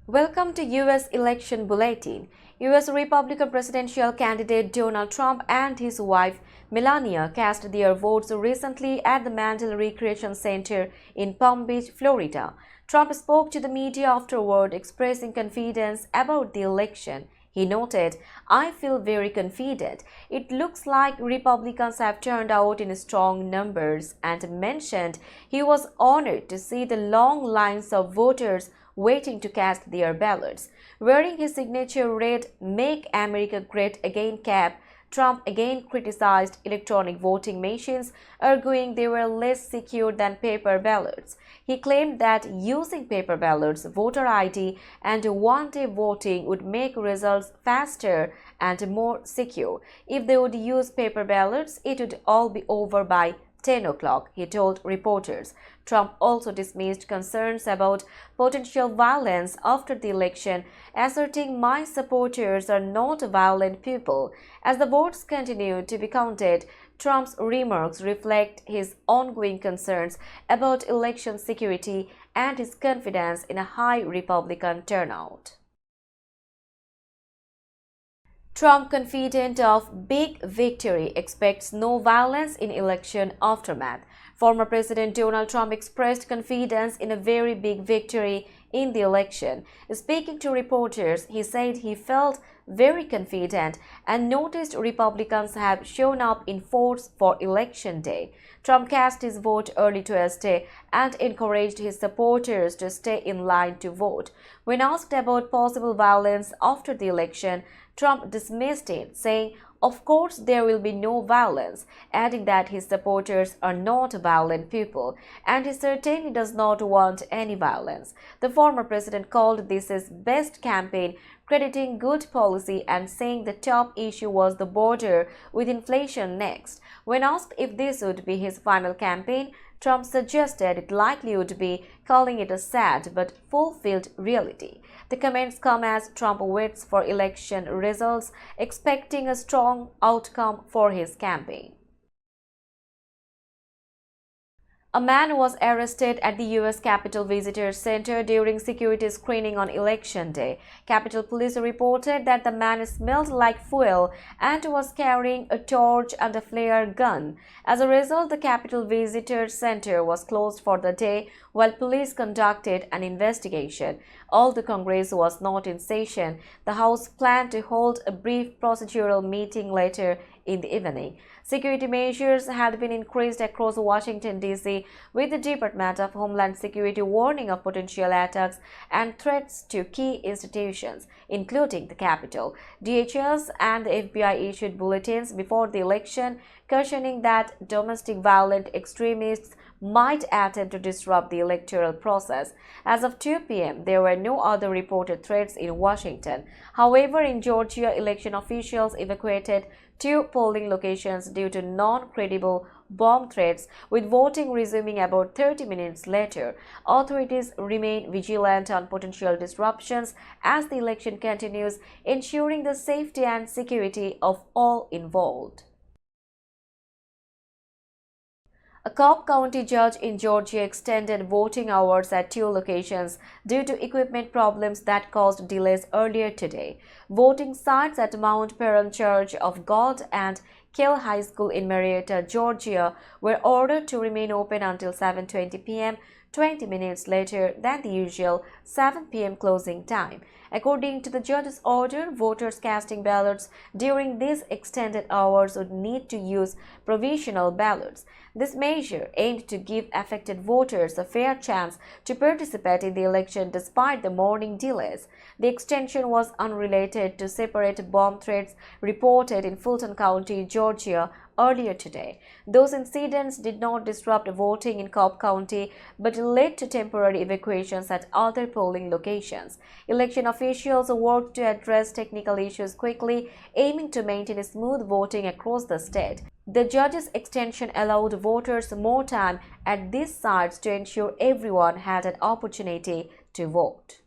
Welcome to U.S. Election Bulletin. U.S. Republican presidential candidate Donald Trump and his wife Melania cast their votes recently at the Mandel Recreation Center in Palm Beach, Florida. Trump spoke to the media afterward, expressing confidence about the election. He noted, "I feel very confident. It looks like Republicans have turned out in strong numbers," and mentioned he was honored to see the long lines of voters waiting to cast their ballots. Wearing his signature red "Make America Great Again" cap, Trump again criticized electronic voting machines, arguing they were less secure than paper ballots. He claimed that using paper ballots, voter ID, and one-day voting would make results faster and more secure. If they would use paper ballots, it would all be over by 10 o'clock, he told reporters. Trump also dismissed concerns about potential violence after the election, asserting, "My supporters are not violent people." As the votes continue to be counted, Trump's remarks reflect his ongoing concerns about election security and his confidence in a high Republican turnout. Trump, confident of big victory, expects no violence in election aftermath. Former President Donald Trump expressed confidence in a very big victory in the election. Speaking to reporters, he said he felt very confident and noticed Republicans have shown up in force for Election Day. Trump cast his vote early Tuesday and encouraged his supporters to stay in line to vote. When asked about possible violence after the election, Trump dismissed it, saying, "Of course there will be no violence," adding that his supporters are not violent people, and he certainly does not want any violence. The former president called this his best campaign, crediting good policy and saying the top issue was the border, with inflation next. When asked if this would be his final campaign, Trump suggested it likely would be, calling it a sad but fulfilled reality. The comments come as Trump waits for election results, expecting a strong outcome for his campaign. A man was arrested at the U.S. Capitol Visitor Center during security screening on Election Day. Capitol Police reported that the man smelled like fuel and was carrying a torch and a flare gun. As a result, the Capitol Visitor Center was closed for the day while police conducted an investigation. Although Congress was not in session, the House planned to hold a brief procedural meeting later in the evening. Security measures had been increased across Washington, D.C., with the Department of Homeland Security warning of potential attacks and threats to key institutions, including the Capitol. DHS and the FBI issued bulletins before the election, cautioning that domestic violent extremists might attempt to disrupt the electoral process. As of 2 p.m., there were no other reported threats in Washington. However, in Georgia, election officials evacuated 2 polling locations due to non-credible bomb threats, with voting resuming about 30 minutes later. Authorities remain vigilant on potential disruptions as the election continues, ensuring the safety and security of all involved. A Cobb County judge in Georgia extended voting hours at 2 locations due to equipment problems that caused delays earlier today. Voting sites at Mount Paran Church of God and Kell High School in Marietta, Georgia, were ordered to remain open until 7:20 p.m., 20 minutes later than the usual 7 p.m. closing time. According to the judge's order, voters casting ballots during these extended hours would need to use provisional ballots. This measure aimed to give affected voters a fair chance to participate in the election despite the morning delays. The extension was unrelated to separate bomb threats reported in Fulton County, Georgia, earlier today. Those incidents did not disrupt voting in Cobb County but led to temporary evacuations at other polling locations. Election officials worked to address technical issues quickly, aiming to maintain smooth voting across the state. The judge's extension allowed voters more time at these sites to ensure everyone had an opportunity to vote.